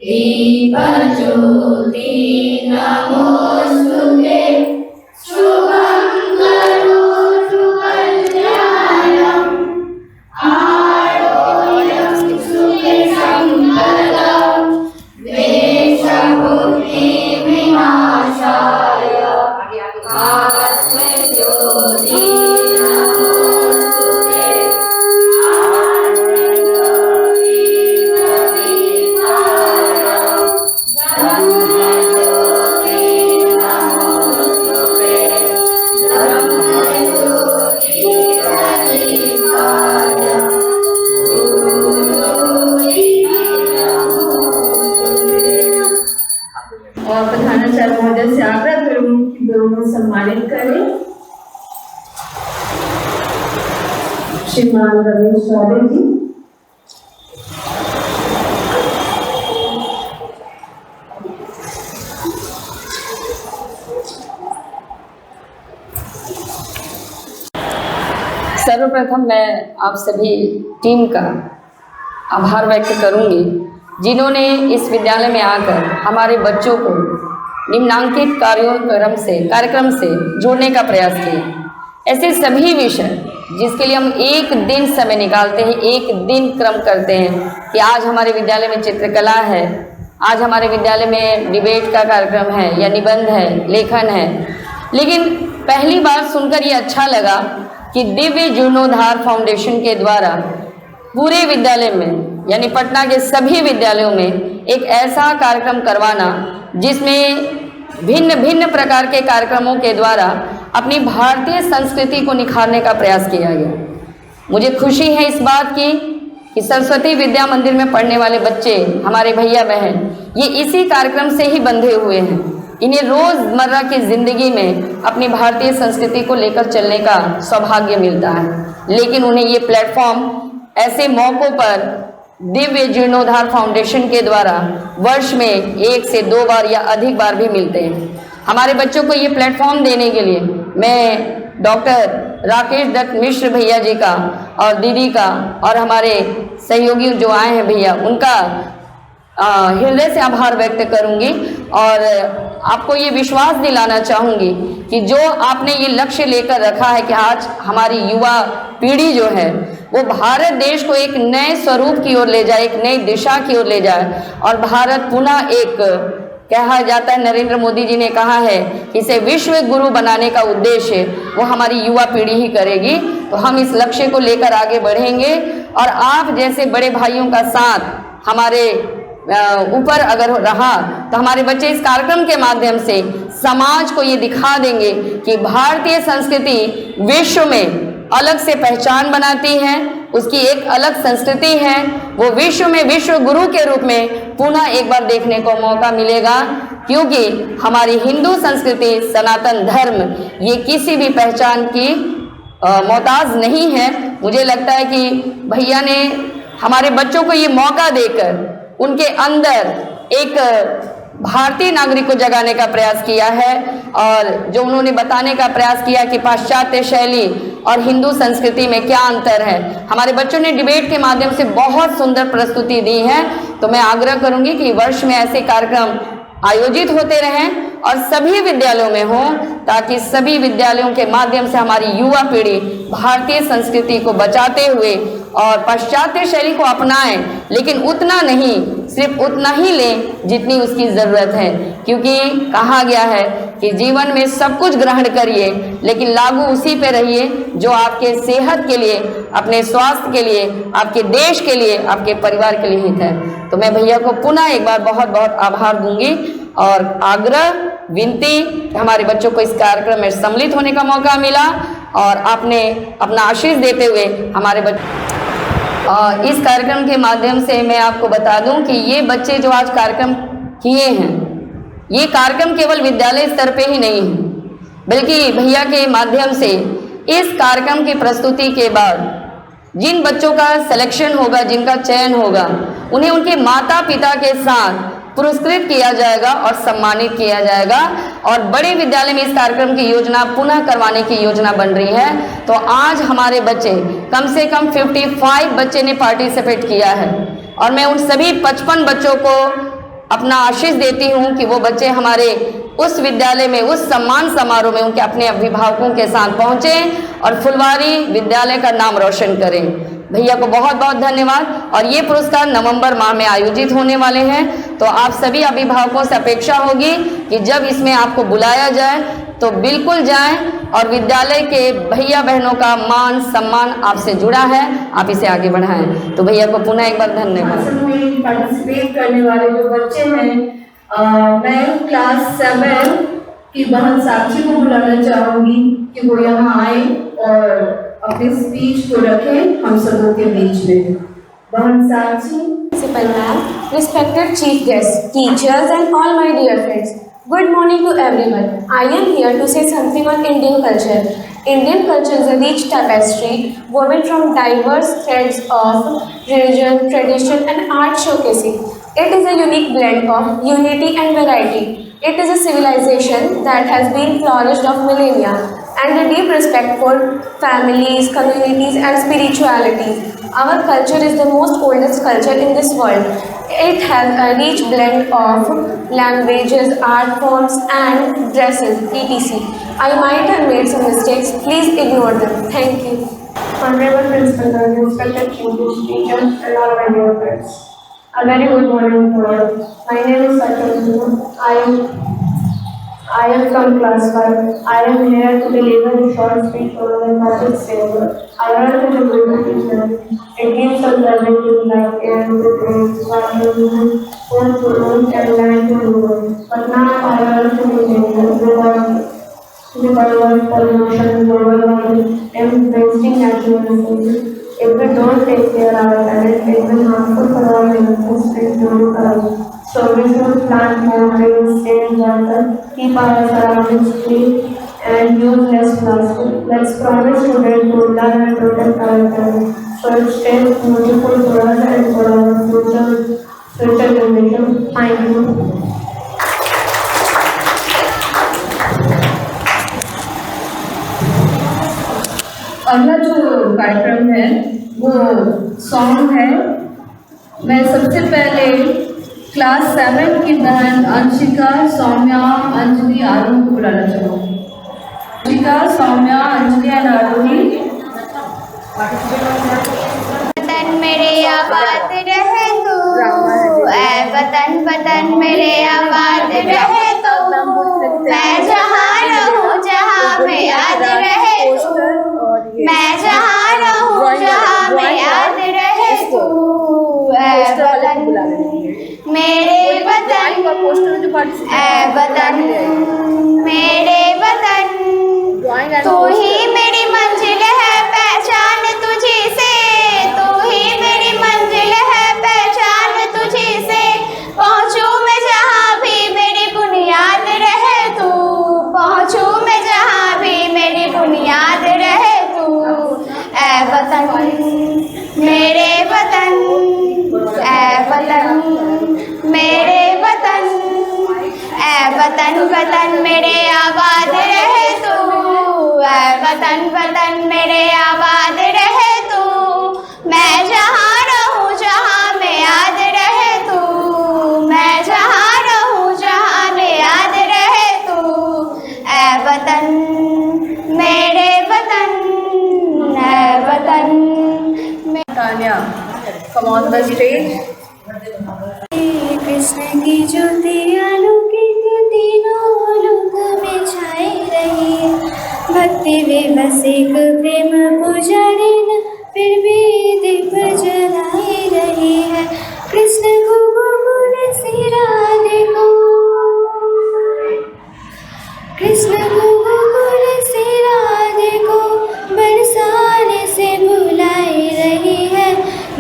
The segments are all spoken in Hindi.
दीपज्योति नमोस्तुते शुभं करोतु कल्याणं आरोग्यं सुखे सम्पदं द्वेषबुद्धिविनाशाय आत्मज्योति और प्रधानाचार्य महोदय से आग्रह करूंगी कि दोनों सम्मानित करें। श्रीमान रमेश चौधरी जी, सर्वप्रथम मैं आप सभी टीम का आभार व्यक्त करूंगी जिन्होंने इस विद्यालय में आकर हमारे बच्चों को निम्नांकित कार्यक्रम से जोड़ने का प्रयास किया। ऐसे सभी विषय जिसके लिए हम एक दिन समय निकालते हैं, एक दिन क्रम करते हैं कि आज हमारे विद्यालय में चित्रकला है, आज हमारे विद्यालय में डिबेट का कार्यक्रम है या निबंध है, लेखन है, लेकिन पहली बार सुनकर ये अच्छा लगा कि दिव्य जीर्णोद्धार फाउंडेशन के द्वारा पूरे विद्यालय में यानी पटना के सभी विद्यालयों में एक ऐसा कार्यक्रम करवाना जिसमें भिन्न भिन्न प्रकार के कार्यक्रमों के द्वारा अपनी भारतीय संस्कृति को निखारने का प्रयास किया गया। मुझे खुशी है इस बात की कि सरस्वती विद्या मंदिर में पढ़ने वाले बच्चे, हमारे भैया बहन, ये इसी कार्यक्रम से ही बंधे हुए हैं। इन्हें रोज़मर्रा की ज़िंदगी में अपनी भारतीय संस्कृति को लेकर चलने का सौभाग्य मिलता है, लेकिन उन्हें ये प्लेटफॉर्म ऐसे मौक़ों पर दिव्य जीर्णोद्धार फाउंडेशन के द्वारा वर्ष में 1 से 2 बार या अधिक बार भी मिलते हैं। हमारे बच्चों को ये प्लेटफॉर्म देने के लिए मैं डॉक्टर राकेश दत्त मिश्र भैया जी का और दीदी का और हमारे सहयोगी जो आए हैं भैया, उनका हृदय से आभार व्यक्त करूंगी और आपको ये विश्वास दिलाना चाहूँगी कि जो आपने ये लक्ष्य लेकर रखा है कि आज हमारी युवा पीढ़ी जो है वो भारत देश को एक नए स्वरूप की ओर ले जाए, एक नई दिशा की ओर ले जाए और भारत पुनः एक, कहा जाता है नरेंद्र मोदी जी ने कहा है कि इसे विश्व गुरु बनाने का उद्देश्य वो हमारी युवा पीढ़ी ही करेगी। तो हम इस लक्ष्य को लेकर आगे बढ़ेंगे और आप जैसे बड़े भाइयों का साथ हमारे ऊपर अगर रहा तो हमारे बच्चे इस कार्यक्रम के माध्यम से समाज को ये दिखा देंगे कि भारतीय संस्कृति विश्व में अलग से पहचान बनाती है, उसकी एक अलग संस्कृति है, वो विश्व में विश्व गुरु के रूप में पुनः एक बार देखने को मौका मिलेगा, क्योंकि हमारी हिंदू संस्कृति सनातन धर्म ये किसी भी पहचान की मोहताज नहीं है। मुझे लगता है कि भैया ने हमारे बच्चों को ये मौका देकर उनके अंदर एक भारतीय नागरिक को जगाने का प्रयास किया है और जो उन्होंने बताने का प्रयास किया कि पाश्चात्य शैली और हिंदू संस्कृति में क्या अंतर है। हमारे बच्चों ने डिबेट के माध्यम से बहुत सुंदर प्रस्तुति दी है। तो मैं आग्रह करूंगी कि वर्ष में ऐसे कार्यक्रम आयोजित होते रहें और सभी विद्यालयों में हो, ताकि सभी विद्यालयों के माध्यम से हमारी युवा पीढ़ी भारतीय संस्कृति को बचाते हुए और पाश्चात्य शैली को अपनाएं, लेकिन उतना नहीं, सिर्फ उतना ही लें जितनी उसकी ज़रूरत है, क्योंकि कहा गया है कि जीवन में सब कुछ ग्रहण करिए लेकिन लागू उसी पे रहिए जो आपके सेहत के लिए, अपने स्वास्थ्य के लिए, आपके देश के लिए, आपके परिवार के लिए हित है। तो मैं भैया को पुनः एक बार बहुत बहुत आभार दूंगी और आग्रह विनती कि हमारे बच्चों को इस कार्यक्रम में सम्मिलित होने का मौका मिला और आपने अपना आशीष देते हुए हमारे इस कार्यक्रम के माध्यम से मैं आपको बता दूं कि ये बच्चे जो आज कार्यक्रम किए हैं, ये कार्यक्रम केवल विद्यालय स्तर पे ही नहीं है, बल्कि भैया के माध्यम से इस कार्यक्रम की प्रस्तुति के बाद जिन बच्चों का सिलेक्शन होगा, जिनका चयन होगा, उन्हें उनके माता पिता के साथ पुरस्कृत किया जाएगा और सम्मानित किया जाएगा। और बड़े विद्यालय में इस कार्यक्रम की योजना पुनः करवाने की योजना बन रही है। तो आज हमारे बच्चे, कम से कम 55 बच्चे ने पार्टिसिपेट किया है। और मैं उन सभी 55 बच्चों को अपना आशीष देती हूँ कि वो बच्चे हमारे उस विद्यालय में उस सम्मान समारोह में उनके अपने अभिभावकों के साथ पहुँचें और फुलवारी विद्यालय का नाम रोशन करें। भैया को बहुत बहुत धन्यवाद। और ये पुरस्कार नवंबर माह में आयोजित होने वाले हैं, तो आप सभी अभिभावकों से अपेक्षा होगी कि जब इसमें आपको बुलाया जाए तो बिल्कुल जाएं और विद्यालय के भैया बहनों का मान सम्मान आपसे जुड़ा है, आप इसे आगे बढ़ाएं। तो भैया को पुनः एक बार धन्यवाद। में पार्टिसिपेट करने वाले जो बच्चे हैं, मैं क्लास 7 की बहन साक्षी को बुलाना चाहूंगी कि वो यहाँ आए और अपनी स्पीच को रखें हम सबों के बीच में। बहन साक्षी। Principal ma'am, respected chief guests, teachers and all my dear friends. Good morning to everyone. I am here to say something on Indian culture. Indian culture is a rich tapestry woven from diverse threads of religion, tradition and art showcasing. It is a unique blend of unity and variety. It is a civilization that has been flourished of millennia and a deep respect for families, communities and spirituality. Our culture is the most oldest culture in this world. It has a rich blend of languages, art forms and dresses, etc. I might have made some mistakes. Please ignore them. Thank you. Honorable Principal, respected teachers and all my dear friends. A very good morning to all. My name is Satyam. I am from class 5. I am here to deliver a short speech on the Magic Saver. I learned to the good teacher. It gives us learning to like air to things, water to phone to room and land to room. But now I learn to be dangerous because pollution, global warming and wasting natural resources. If we don't take care of our planet, it will harmful for our living space during our. So we should plant more trees, save water, keep our surroundings clean, and use less plastic. Let's promise today to learn and protect our planet, so it stays beautiful for us and for our future generation. Thank you. अगला जो कार्यक्रम है वो सॉन्ग है। मैं सबसे पहले क्लास 7 की बहन अंशिका, सौम्या, अंजलि, आरोही को बुलाना चाहूँगी। अंशिका, सौम्या, अंजलि और आरोही। वतन मेरे आबाद रहे तू, ऐ वतन वतन मेरे आबाद रहे तू, मैं जहाँ रहूँ जहाँ में याद रहे तू, मैं जहाँ रहूँ जहाँ में याद रहे तू, ऐ वतन मेरे वतन, ऐ वतन मेरे वतन, तू ही मेरी मंजिल है पहचान तुझी से, तू ही मेरी मंजिल है पहचान तुझी से, पहुँचूं मैं जहाँ भी मेरी बुनियाद रहे तू, पहुँचूं मैं जहाँ भी मेरी बुनियाद रहे तू, ऐ वतन मेरे वतन, ऐ वतन मेरे वतन, ऐ वतन वतन मेरे आबाद रहे तू, ऐ वतन वतन मेरे आबाद रहे तू, मैं जहाँ रहूँ जहाँ में याद रहे तू, मैं जहाँ रहूँ जहाँ में याद रहे तू, ऐ वतन मेरे वतन, ऐ वतन। Tanya, come on the stage. Krishna की ज्योति आलोकित तीनों लोक में छाई रही है, भक्ति विवश एक प्रेम पुजारी न फिर भी दीप जलाई रही है, कृष्ण को गोकुल से राधे को, कृष्ण को गोकुल से राधे को बरसाने से बुलाई रही है,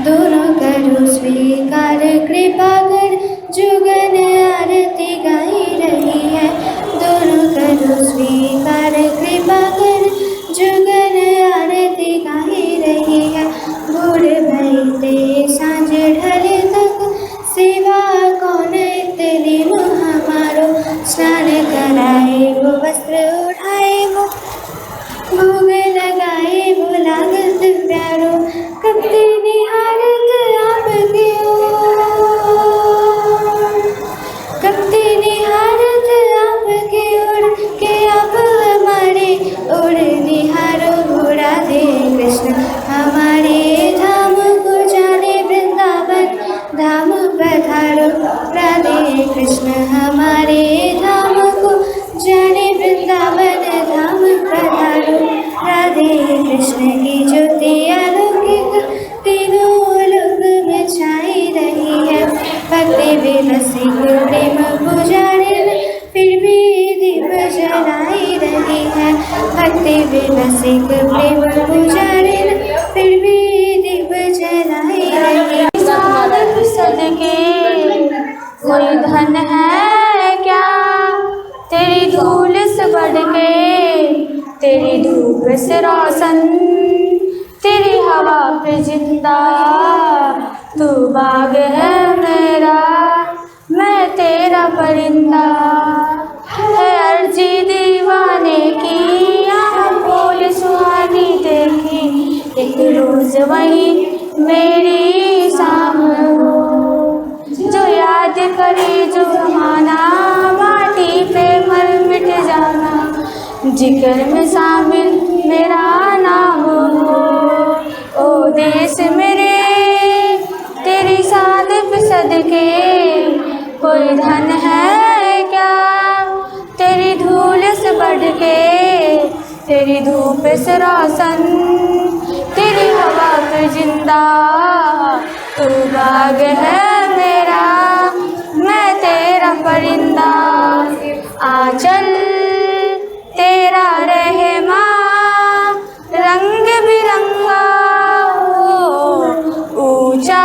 दोनों करो स्वीकार कृपा कर जुगन आरती गाई रही है, दोनों करो स्वीकार कृपा कर जुगन आरती गाई रही है, भोर भइते सांझ ढले तक सेवा कौन इतने हमारो, स्नान कराए वो वस्त्र उठाए वो भोग लगाए वो लागत प्यारो, कब निहारत आपके ओ, पधारो, राधे कृष्ण हमारे धाम को जाने वृंदावन धाम पधारो। राधे कृष्ण की ज्योति अलौकिक तीनों लोक में छाई रही है। भक्ति विलसित प्रेम पुजारी फिर भी दीप जलाई रही है। भक्ति विलसित प्रेम पुजारी फिर भी दीप जलाई रही है। साधक सदके कोई धन है क्या, तेरी धूल से बढ़ के, तेरी धूप से रोशन, तेरी हवा पे जिंदा, तू बाग है मेरा, मैं तेरा परिंदा। है अर्जी दीवाने की, आँख खोल सुहानी देखी, एक रोज वही मेरी शाम हो। जो याद करे जो जमाना, माटी पे मर मिट जाना, जिक्र में शामिल मेरा नाम हो। ओ देश मेरे तेरी सादत सदके कोई धन है क्या, तेरी धूल से बढ़ के, तेरी धूप से रोशन, तेरी हवा पे जिंदा, तू बाग है मेरा, मैं तेरा परिंदा। आंचल तेरा रहमा रंग बिरंगा हो, ऊंचा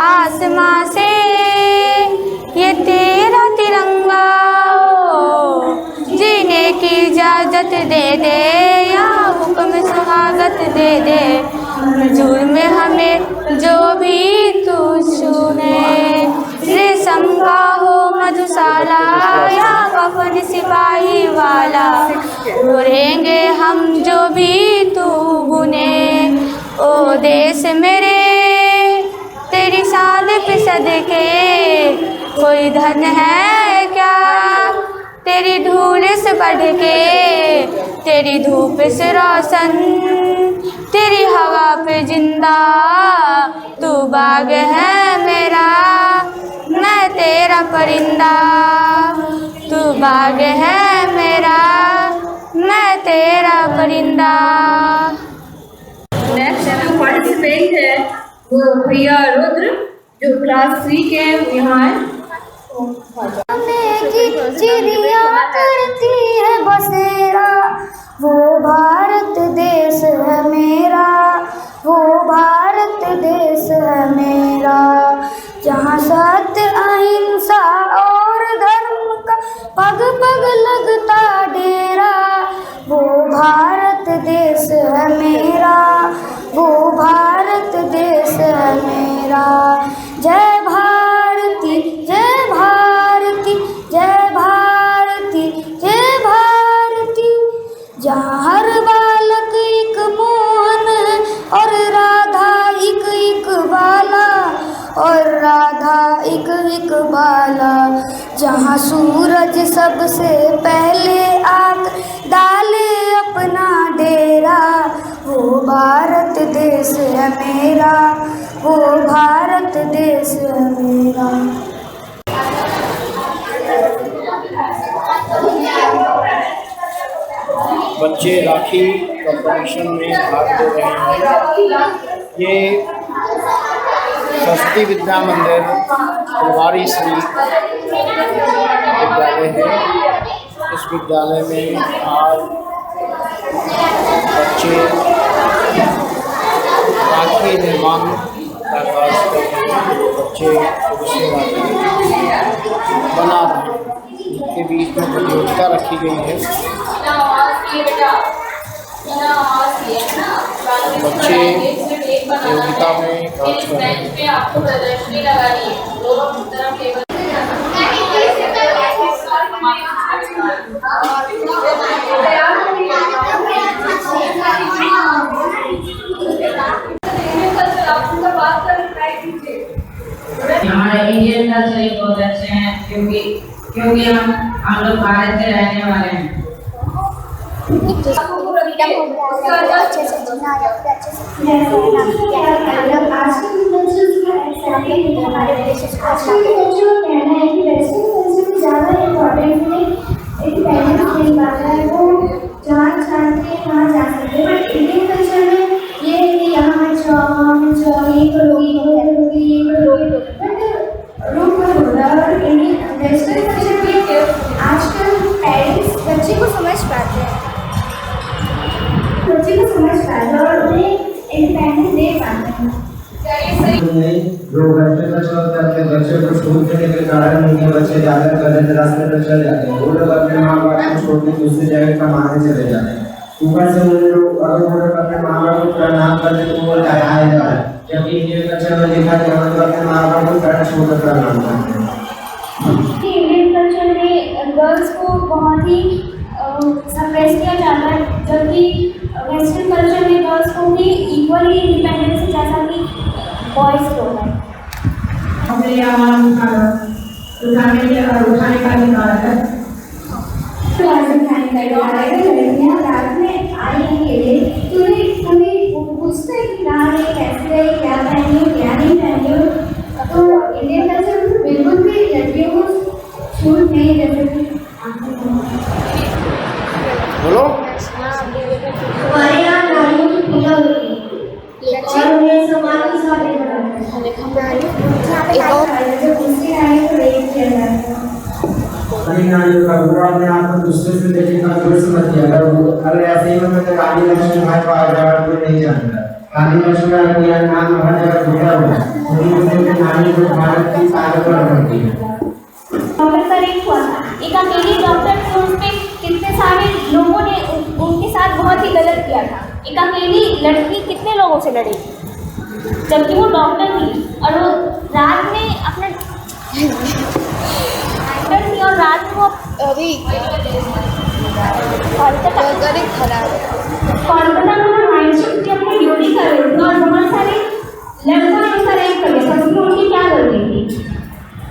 आसमां से ये तेरा तिरंगा हो। जीने की इजाजत दे दे या हुक्म सुहागत दे दे, मंजूर में हमें जो भी तू चुने। रेशम का हो मधुशाला या कफन सिपाही वाला, उड़ेंगे हम जो भी तू बुने। ओ देश मेरे तेरी सादत सदके कोई धन है क्या, तेरी धूल से बढ़ के, तेरी धूप से रोशन, तेरी हवा पे जिंदा, तू बाग है मेरा, मैं तेरा परिंदा। तू बाग है मेरा, मैं तेरा परिंदा। नेक्स्ट जो पार्टिसिपेंट है वो प्रिया रुद्र, जो क्लास 3 के यहाँ है। चिड़िया करती है बसेरा, वो भारत देश है मेरा, वो भारत देश है मेरा। जहाँ सत्य अहिंसा और धर्म का पग पग लगता डेरा, वो भारत देश है मेरा, वो भारत देश है मेरा। जय भारती जय भारती जय भारती जय भारती। जहाँ हर बालक एक मोहन है और राधा एक एक बाला, और राधा एक एक बाला। जहाँ सूरज सबसे पहले आग डाले अपना डेरा, वो भारत देश है मेरा, वो भारत देश है मेरा। बच्चे राखी कंपटीशन में भाग ले रहे हैं। ये सरस्वती विद्या मंदिर फुलवारी श्री विद्यालय है। इस विद्यालय में आज बच्चे राखी निर्माण का कार्य कर रहे हैं। बच्चे बना रहे हैं। इनके बीच में प्रतियोगिता रखी गई है। बच्चे प्रतियोगिता में कार्य कर रहे हैं। हमारे इंडियन कल्चर ही बहुत अच्छे हैं, क्योंकि हम लोग भारत से रहने वाले हैं। अच्छे से कल्चर्स का एक्सेप्ट नहीं हमारे देश का आजकल के बच्चों का कहना है कि वेस्टर्न कल्चर में ज़्यादा इम्पोर्टेंट है इंडिपेंडेंस नहीं पाता है वो जहाँ चाहते हैं वहाँ जा सकते हैं बट इंडियन कल्चर में ये है कि यहाँ जाओ ये करो बट रूप में होता है और इंडियन वेस्टर्न कल्चर में आजकल पेरेंट्स बच्चे को समझ पाते हैं और उन्हें इंडिपेंडेंस दे पाते हैं जो बच्चे बच्चों करते बच्चे को स्कूल के लिए कारण नहीं है बच्चे ज़्यादा गलत रास्ते पर चल जाते हैं वो लोग अपने माँ बाप को छोड़ के दूसरी जगह कमाने चले जाते हैं ऊपर से वो लोग अगर वो लोग अपने माँ बाप को प्रणाम करते तो वो डराया जाता है जबकि इंडियन कल्चर में देखा जाए हम लोग अपने माँ बाप को पैर छोड़कर प्रणाम करते हैं। इंडियन कल्चर में गर्ल्स को बहुत ही सप्रेस किया जाता है जबकि वेस्टर्न कल्चर में गर्ल्स को भी इक्वली इंडिपेंडेंस है जैसा कि बॉयज़ को है। अपने आवाज़ उठाने का अधिकार है। लड़कियाँ रात में आई अकेले तुम्हें पूछते हैं कि रात में कैसे है क्या पहनी हो क्या नहीं पहनी हो तो इंडियन कल्चर में बिल्कुल भी लड़कियों को छूट नहीं जैसे बोलो हमारे यहाँ नारियों की पूजा होती है और उन्हें सम्मान के साथ देखा जाता है जब दूसरी नारियों को रेप किया जाता है अपनी नारियों का बुरा अपने आप को दूसरे से देखने का जोर से मत किया अगर ऐसे ही मतलब रानी लक्ष्मी भाई को आजाद को नहीं जानता रानी लक्ष्मी भाई का नाम हर जगह बुरा हुआ उन्हीं नारी को भारत की ताकत बढ़ती है। डॉक्टर का रेप हुआ था एक अकेली डॉक्टर थे उस पर कितने सारे लोगों ने उनके साथ बहुत ही गलत किया था एक अकेली लड़की कितने लोगों से लड़ेगी जबकि वो डॉक्टर थी और वो रात में अपने डॉक्टर थी और रात में वो कोलकाता में नाइट शिफ्ट की अपनी ड्यूटी कर रही थी और बहुत सारे लड़कों ने उनका रेप कर दिया सच में उनकी क्या गलती थी।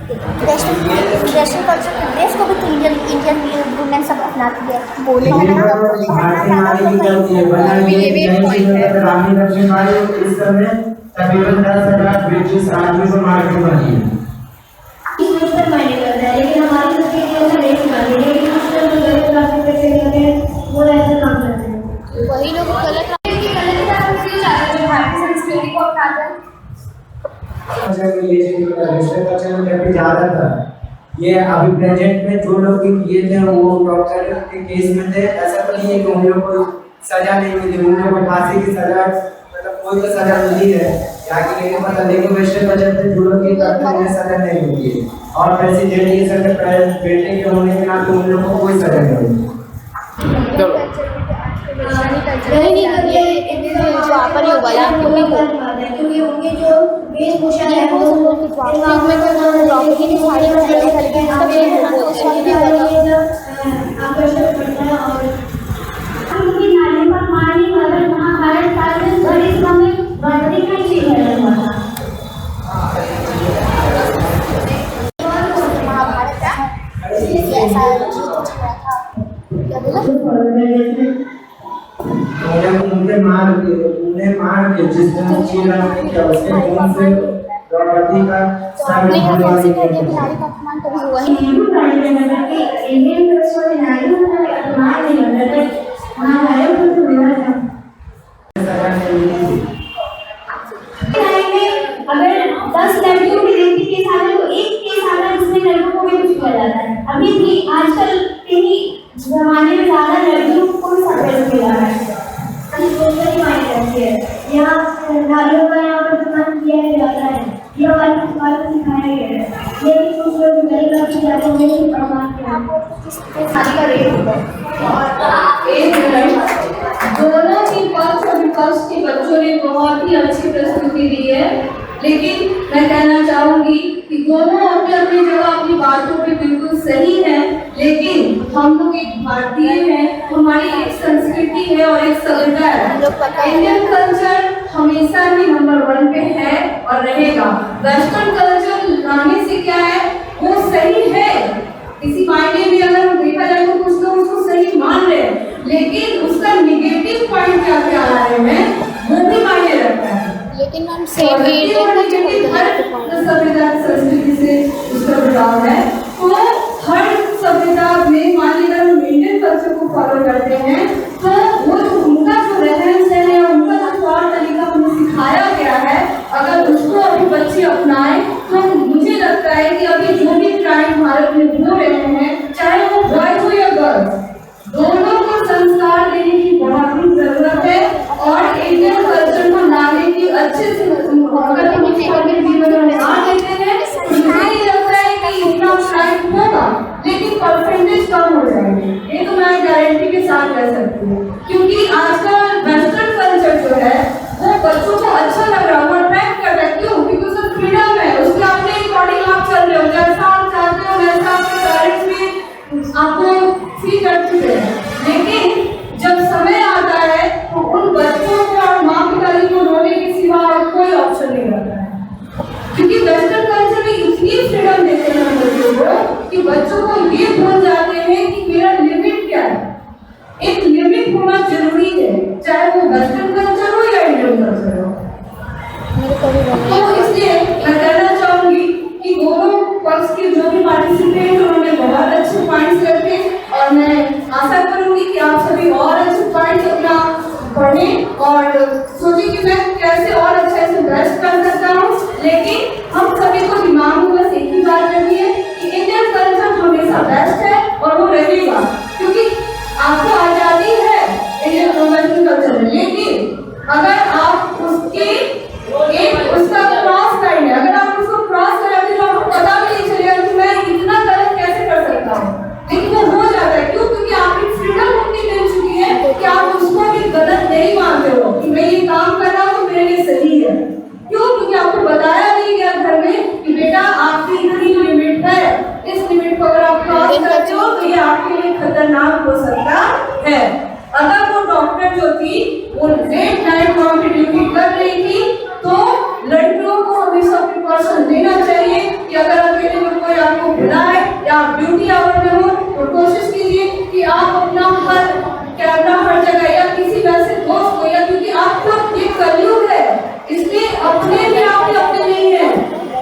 वेस्टर्न कल्चर के ड्रेस को भी तो इंडियन वुमेन सब अपनाती है बोले भारतीय नारी की चलती है रानी लक्ष्मी भाई इस समय तकरीबन 10,000 ब्रिटिश आदमी को मार के मारी है। लेकिन हमारी वो ऐसे काम करते हैं वही लोग गलत भारतीय संस्कृति को अपनाते हैं ज्यादा था ये अभी प्रेजेंट में जो लोग किए थे वो डॉक्टर के केस में थे ऐसा तो नहीं है कि उन लोग को सजा नहीं मिली उन लोग को फांसी की सजा मतलब कोई तो सजा मिली है जाके लेकिन पता लेकिन वेस्टर्न कल्चर में जो लोग ये करते हैं उन्हें सजा नहीं मिली है और प्रेसिडेंट ये सब बेटे के होने के नाते उन लोगों को कोई सजा नहीं मिली। क्योंकि उनके जो वेशभूषा है वो आकर्षक करता है और उनकी नारियों पर मारने वाला महाभारत काल में बड़े समय बढ़ने का ही हुआ था उन्हें मार के जिस दिन चीरा नहीं किया उसके खून से द्रौपदी का आपने कैसे कहते हैं नारी का अपमान कभी हुआ ही नहीं इंडियन कल्चर में नारियों का अपमान नहीं होता था महाभारत में तो हुआ था अगर 10 लड़कियों की रेप केस आता है तो एक केस आता है जिसमें लड़कों को भी कुछ किया जाता है अभी भी आजकल के जमाने में ज्यादा लड़कियों को सप्रेस किया जा रहा है यहाँ नारियों का यहाँ पर दुकान किया जाता है यह वाला सिखाया गया है लेकिन कुछ लोग गरीब लड़की जाते हैं उन्हें प्रमाण का रेप होता है दोनों ही पक्ष और विपक्ष के बच्चों ने बहुत ही अच्छी प्रस्तुति दी है लेकिन मैं कहना चाहूंगी कि दोनों अपनी अपनी जगह अपनी बातों पे बिल्कुल सही है लेकिन हम लोग एक भारतीय हैं हमारी एक संस्कृति है और एक सभ्यता है। इंडियन कल्चर हमेशा ही नंबर 1 पे है और रहेगा। वेस्टर्न कल्चर लाने से क्या है वो सही है किसी मायने में अगर देखा जाए तो कुछ लोग उसको सही मान रहे हैं लेकिन उसका निगेटिव पॉइंट क्या क्या आ रहे हैं वो भी मायने रखता है लेकिन हम सेम जुड़ाव है। तो हर सभ्यता में मान लीजिए हम इंडियन कल्चर को फॉलो करते हैं तो वो उनका जो रहन सहन है, उनका जो तौर तरीका उन्हें सिखाया गया है, अगर उसको अभी बच्चे अपनाएं तो मुझे लगता है कि अभी जो भी क्राइम भारत में हो रहे हैं, चाहे वो बॉय हो या गर्ल, दोनों को संस्कार देने की बहुत ही जरूरत है। और इंडियन कल्चर को लाने की अच्छे से अगर हम अपने जीवन में ला देते हैं तो मुझे नहीं लगता है कि इतना क्राइम होगा, लेकिन परसेंटेज कम हो जाएंगे, ये तो मैं गारंटी के साथ कह सकती हूँ। क्योंकि आजकल वेस्टर्न कल्चर जो है वो बच्चों को अच्छा लग रहा है, वो अट्रैक्ट कर रहा है। क्यों? क्योंकि उसमें फ्रीडम है, उसके अपने अकॉर्डिंग आप चल रहे हो, जैसा आप चाहते हो वैसा आपके पेरेंट्स भी आपको फ्री कर चुके हैं। लेकिन जब समय आता है तो उन बच्चों को और माँ पिता को रोने के सिवा और कोई ऑप्शन नहीं रहता है, क्योंकि वेस्टर्न कल्चर में इतनी फ्रीडम देते हैं बच्चों को कि बच्चों को ये भूल जाते हैं कि मेरा लिमिट क्या है। एक लिमिट होना जरूरी है, चाहे वो वेस्टर्न कल्चर हो या इंडियन कल्चर हो। तो इसलिए मैं कहना चाहूंगी कि दोनों पक्ष के जो भी पार्टिसिपेंट उन्होंने बहुत अच्छे पॉइंट्स रखे और मैं आशा करूंगी कि आप सभी और अच्छे पॉइंट्स अपना पढ़ें और सोचें कि मैं कैसे और अच्छे से बेस्ट कर सकता हूँ। लेकिन हम सभी को दिमाग में बस एक ही बात रखनी है कि इंडियन कल्चर हमेशा बेस्ट है और वो रहेगा, क्योंकि आपको आज़ादी है इंडियन कल्चर में। लेकिन अगर आप उसका क्रॉस लाइन है, अगर आप उसको क्रॉस कराते तो आपको पता भी नहीं चलेगा कि मैं इतना गलत कैसे कर सकता हूँ, लेकिन वो हो जाता है। क्यों? क्योंकि आपकी फ्रीडम उतनी मिल चुकी है कि आप उसको भी गलत नहीं मानते हो कि मैं ये काम कर रहा हूँ तो मेरे लिए सही है। क्यों? क्योंकि आपको बताया नहीं गया घर में कि बेटा आपकी इतनी लिमिट है, इस लिमिट को अगर आप क्रॉस करते हो तो ये आपके लिए खतरनाक हो सकता है। अगर वो डॉक्टर जो थी वो लेट नाइट वहाँ पे ड्यूटी कर रही थी तो लड़कियों को हमेशा प्रिकॉशन लेना चाहिए कि अगर अकेले में कोई आपको मिला है या आप ड्यूटी आवर में हो तो कोशिश कीजिए कि आप अपना हर कैमरा हर जगह या किसी वैसे दोस्त को, या क्योंकि आपको ये कलयुग है इसलिए अपने भी अपने नहीं है,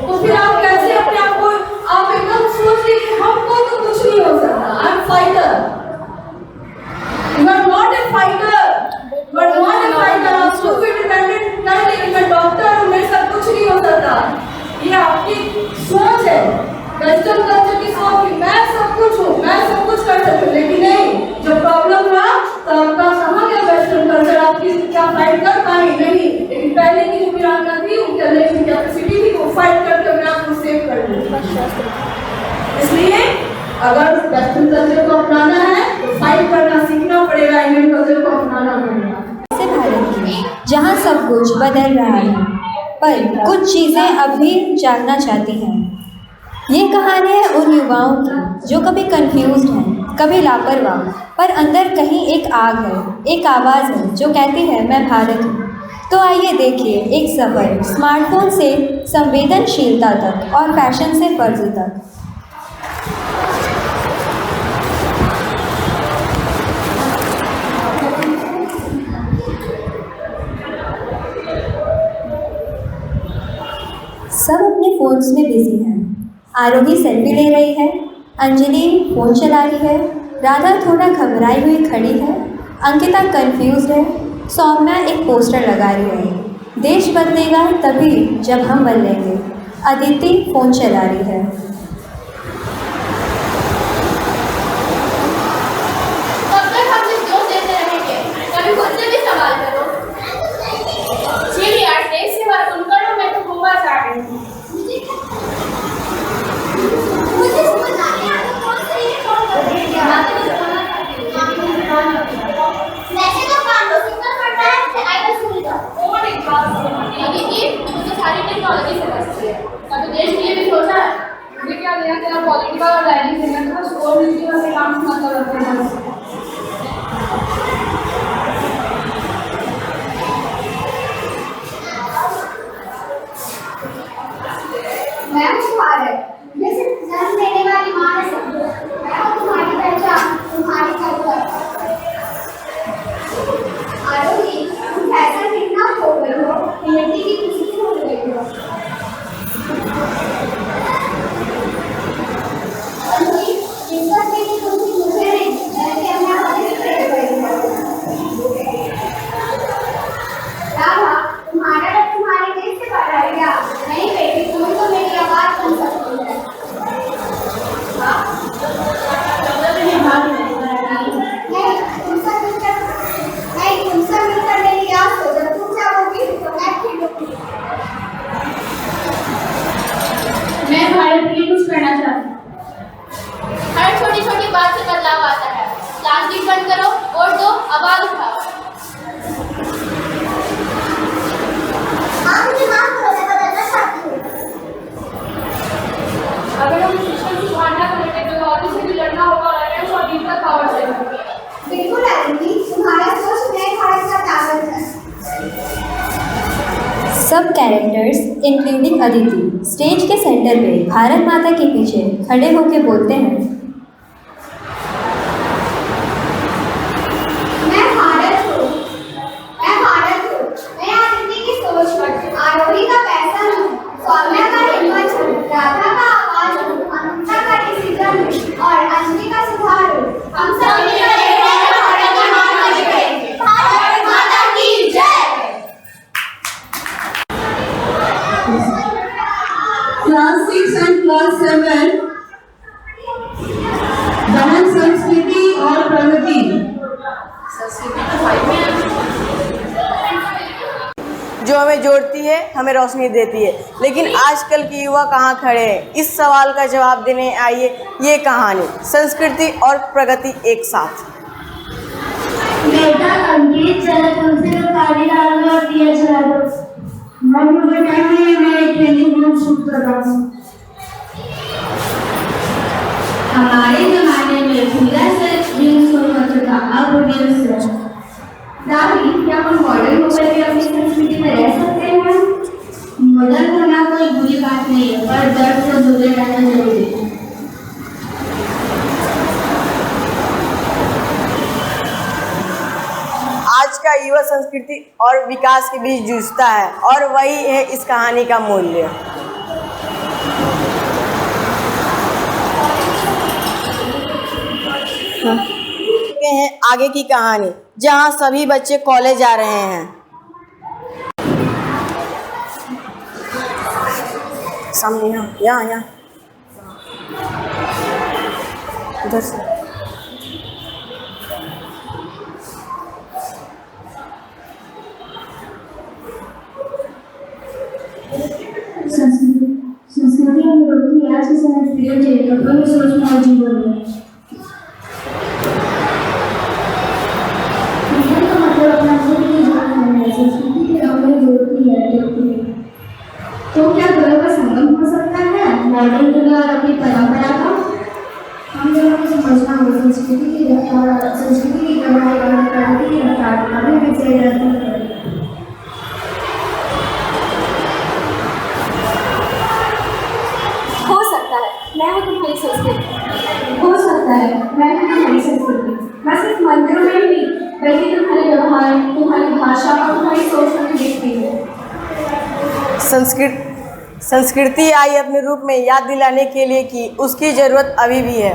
तो फिर आप कैसे अपने आप को आप एकदम सोच लीजिए कि हमको तो कुछ नहीं हो सकता। I am fighter, you are not a fighter, you are not a fighter। आप खुद पे डिपेंडेंट नहीं है कि मैं डॉक्टर हूँ मेरे साथ कुछ नहीं हो सकता, ये आपकी सोच है, वेस्टर्न कल्चर की सोच कि मैं सब कुछ हूँ, मैं सब कुछ कर सकती हूँ। लेकिन नहीं, जब प्रॉब्लम हुआ तो आपका कहाँ गया वेस्टर्न कल्चर, आपकी क्या फाइट कर पाई? नहीं। लेकिन पहले की जो वीरांगना थी उनके अंदर की कैपेसिटी थी, वो फाइट करके अपने आप को सेव कर ली। इसलिए अगर वेस्टर्न कल्चर को अपनाना है तो फाइट करना सीखना पड़ेगा, इंडियन कल्चर को अपनाना पड़ेगा। से भारत में जहाँ सब कुछ बदल रहा है पर कुछ चीज़ें अभी जानना चाहती हैं। ये कहानी है उन युवाओं की जो कभी कंफ्यूज्ड हैं, कभी लापरवाह, पर अंदर कहीं एक आग है, एक आवाज़ है जो कहती है मैं भारत हूँ। तो आइए देखिए एक सफ़र स्मार्टफोन से संवेदनशीलता तक और फैशन से फर्ज तक। सब अपने फ़ोन्स में बिजी हैं। आरोही सेल्फी ले रही है, अंजलि फ़ोन चला रही है, राधा थोड़ा घबराई हुई खड़ी है, अंकिता कंफ्यूज्ड है, सौम्या एक पोस्टर लगा रही है, देश बदलेगा तभी जब हम बदलेंगे, अदिति फ़ोन चला रही है। कब तक हम सिर्फ दोष देते रहेंगे? कभी खुद से भी सवाल करो। चलिए यार, देश से बात सुन करो, मैं तो गोवा जा रही हूँ। मुझे समझ आ गया तो कौन सही है कौन गलत है। वैसे तो काम तो सिंगल पड़ता है, आई बस सुन लो। कौन एक बात सुनो कि तू तो सारी टेक्नोलॉजी समझती है, कभी देश के लिए भी सोचा है? मुझे क्या लेना तेरा पॉलिटिकल और डायरी से, मैं तो स्कोर मिलती है, काम सुनाता रहता हूँ। मैम भारत ये सिर्फ जन्म देने वाली माँ है सब। मैं हूँ तुम्हारी पहचान, तुम्हारी कल्पना। आरोही, तुम ऐसा कितना खो गए हो कि मिट्टी की खुशी खो गई हो। सब कैरेक्टर्स इंक्लूडिंग अदिति स्टेज के सेंटर पे भारत माता के पीछे खड़े होकर बोलते हैं, मैं भारत हूँ, मैं आदित्य की सोच हूँ, आरोही का पैसा हूँ, सौम्या का हिम्मत हूँ, राधा का आवाज हूँ, अमृता का डिसीजन हूँ और अंजलि का सुधार हूँ। हम सभी भारत माता की जय। क्लास 6 एंड क्लास 7 बहन संस्कृति और प्रगति। जो हमें जोड़ती है, हमें रोशनी देती है, लेकिन आजकल के युवा कहाँ खड़े हैं? इस सवाल का जवाब देने आइए ये कहानी संस्कृति और प्रगति एक साथ। बेटा अंकित चलो तुमसे तो पानी डाल दो और दिया जला दो। मुझे कहने में ट्रेनिंग ग्रुप शुरू करा। हमारे जमाने में खुला से ड्रीम्स होता था, अब ड्रीम्स है। दादी, क्या हम मॉडर्न होकर भी अपनी संस्कृति में रह सकते हैं? मॉडर्न होना कोई बुरी बात नहीं है, पर दर्द से दूर रहना जरूरी है। आज का युवा संस्कृति और विकास के बीच जूझता है और वही है इस कहानी का मूल्य। हैं आगे की कहानी जहां सभी बच्चे कॉलेज जा रहे हैं। सामने यहाँ उधर से संस्कृति और प्रगति आज के समय प्रिय थे, कपड़ों में सोचना और जीवन में। का मतलब अपना खुद की जान है, संस्कृति की हमें जोड़ती है। तो क्या दोनों का संगम हो सकता है, मॉडर्न दुनिया और अपनी परंपरा का? हम दोनों को समझना होगा संस्कृति की रफ्तार, संस्कृति की कमाई और प्रगति की रफ्तार कभी भी तेज रहती है। हो सकता है मैं हूँ तुम्हारी संस्कृति, हो सकता है मैं हूँ तुम्हारी संस्कृति। मैं सिर्फ मंदिरों में ही नहीं बल्कि तुम्हारे व्यवहार, तुम्हारी भाषा और तुम्हारी सोच में दिखती है। संस्कृति आई अपने रूप में याद दिलाने के लिए कि उसकी जरूरत अभी भी है।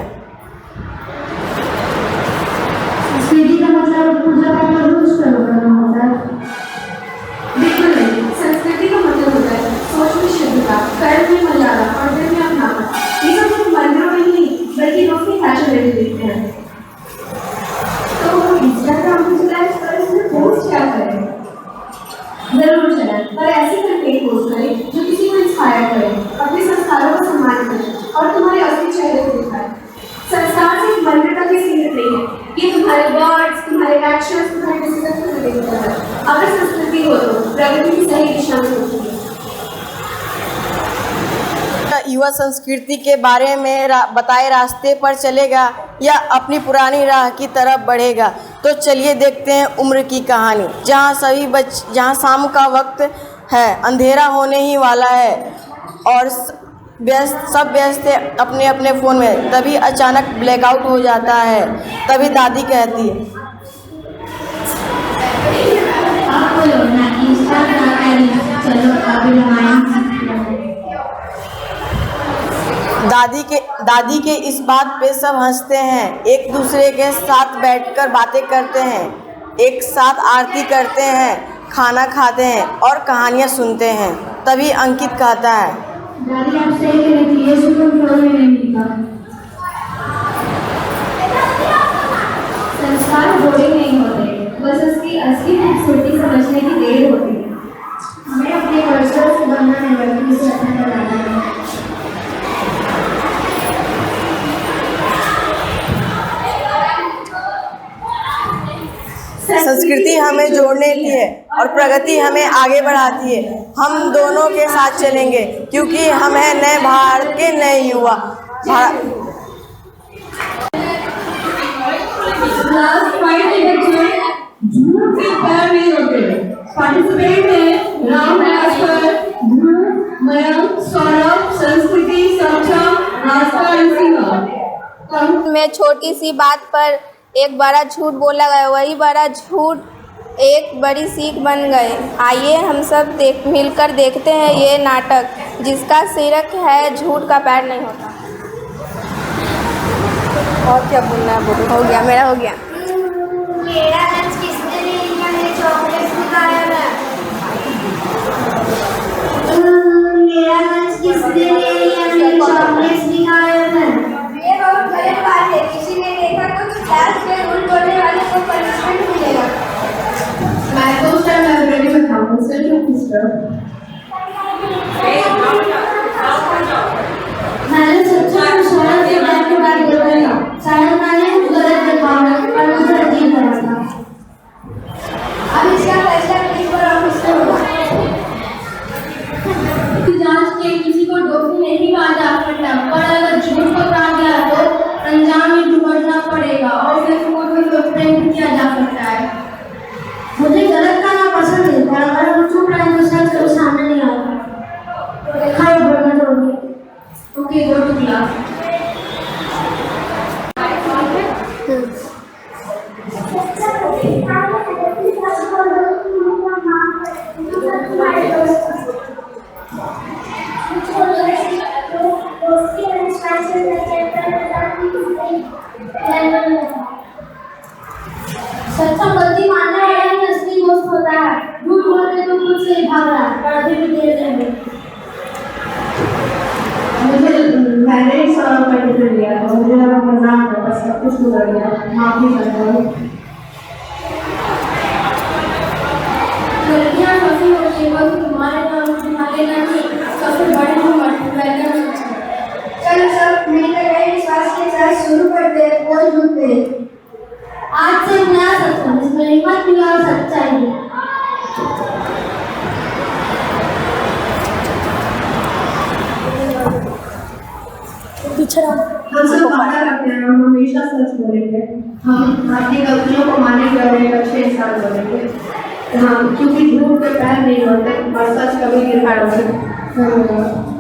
संस्कृति का मतलब पूजा पाठ और रोज करना होता है? बिल्कुल नहीं। संस्कृति का मतलब होता है सोच में शुद्धता, कर्म में मर्यादा और दिल में अपनापन। ये सब सिर्फ मंदिरों में नहीं बल्कि लोग भी फैशन में देखते हैं। तो इंस्टाग्राम पे चलाएं पर इसमें पोस्ट क्या करें? जरूर चलाएं, पर ऐसी कंटेंट पोस्ट करें जो किसी को इंस्पायर करे, अपने संस्कारों का सम्मान करे और तुम्हारे असली चेहरे को दिखाए। संस्कार सिर्फ मंदिर तक ही सीमित नहीं है, ये तुम्हारे वर्ड्स, तुम्हारे एक्शंस, तुम्हारे डिसीजन को देखता है। अगर संस्कृति हो तो प्रगति की सही दिशा में होती है। युवा संस्कृति के बारे में बताए रास्ते पर चलेगा या अपनी पुरानी राह की तरफ बढ़ेगा? तो चलिए देखते हैं उम्र की कहानी जहाँ शाम का वक्त है, अंधेरा होने ही वाला है और सब व्यस्त है अपने अपने फ़ोन में। तभी अचानक ब्लैकआउट हो जाता है। तभी दादी कहती है, आप बोलो ना इंस्टाग्राम चलो अभी रामायण। दादी के इस बात पे सब हंसते हैं, एक दूसरे के साथ बैठकर बातें करते हैं, एक साथ आरती करते हैं, खाना खाते हैं और कहानियाँ सुनते हैं। तभी अंकित कहता है, दादी आप सही कह रही थी, ये सुकून फ्लोर में नहीं मिलता। संस्कार बोरिंग नहीं होते, बस उसकी असली खूबसूरती समझने की देर होती है। हमें अपने कल्चर से बनना है बल्कि उसे अपना बनाना है। संस्कृति हमें जोड़ने की है और प्रगति हमें आगे बढ़ाती है। हम दोनों के साथ चलेंगे क्योंकि हम हैं नए भारत के नए युवा। क्लास 5 के बच्चे झूठ के पैर नहीं होते, पार्टिसिपेंट है राम भास्कर, ध्रुव, मयंक, सौरभ, संस्कृति, सक्षम, आस्था और सीमा। में छोटी सी बात पर एक बड़ा झूठ बोला गया, वही बड़ा झूठ एक बड़ी सीख बन गए। आइए हम सब मिलकर देखते हैं ये नाटक जिसका शीर्षक है झूठ का पैर नहीं होता। और क्या बोलना है बोलो। हो गया, मेरा हो गया। मेरा लंच किसने ले लिया? मेरे चॉकलेट्स भी गायब है। मेरा लंच किसने ले लिया? मेरे चॉकलेट्स भी गायब है। ये बहुत गलत बात है। किसी ने देखा तो क्लास में रूल तोड़ने वाले को पनिशमेंट मिलेगा। मैं तो उस टाइम लाइब्रेरी में था, मुझसे जो मैंने सोचा शायद ये बात के बाद देखा था, शायद मैंने गलत देखा और मुझे अजीब लगा था। अब इसका फैसला प्रिंसिपल ऑफिस में होगा। जांच के किसी को दोषी नहीं कहा जा सकता, पर अगर झूठ पकड़ा गया तो अंजाम में भुगतना पड़ेगा और फिर कोर्ट में प्रेम किया जा सकता है। मुझे गलत करना पसंद है, पर अगर हम चुप रहे तो सच कभी सामने नहीं आता। देखा ये बोलना जरूरी है। Okay, go to class. सच्चा गलती मानने वाला ही असली दोस्त होता है। झूठ बोलते तो खुद से ही भाग रहा है, पर अभी भी देर नहीं हुई। मैंने ही सारा पैकेट लिया था, मुझे लगा मजाक है, बस सब कुछ हो गया, माफी चाहता हूँ। गलतियाँ काफी होती हैं, बस तुम्हारे नहीं सबसे बड़े हम चलो सब मिलकर नए विश्वास के साथ शुरू करते हैं। कोई झूठ नहीं। आज से नया सत्संग जिसमें हिम्मत भी और सच्चाई भी। हम सब वादा करते हैं, हम हमेशा सच बोलेंगे, हम अपनी गलतियों को मानेंगे और एक अच्छे इंसान बनेंगे। हाँ, क्योंकि झूठ के पैर नहीं होते और सच कभी गिर नहीं सकते।